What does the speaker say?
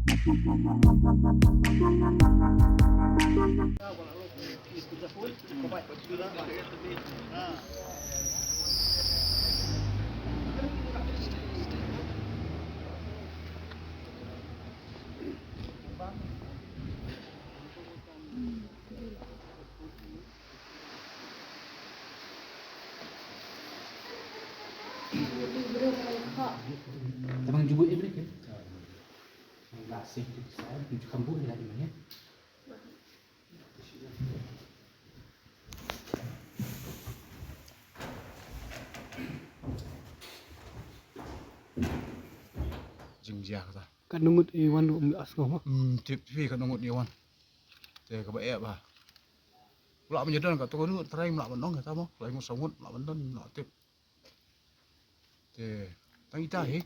Abang jemput dia boleh ke? Enggak sih, saya tunjuk kamu dah di mana? Jingja kata. Kan nungut iwan lu ambil asko. TV kan nungut iwan. Te ka bae ba. Pula menjadon ka to nungut trai melak menong kata mo. Lai ngut sangut melak menton melak tip. Te tang ita he.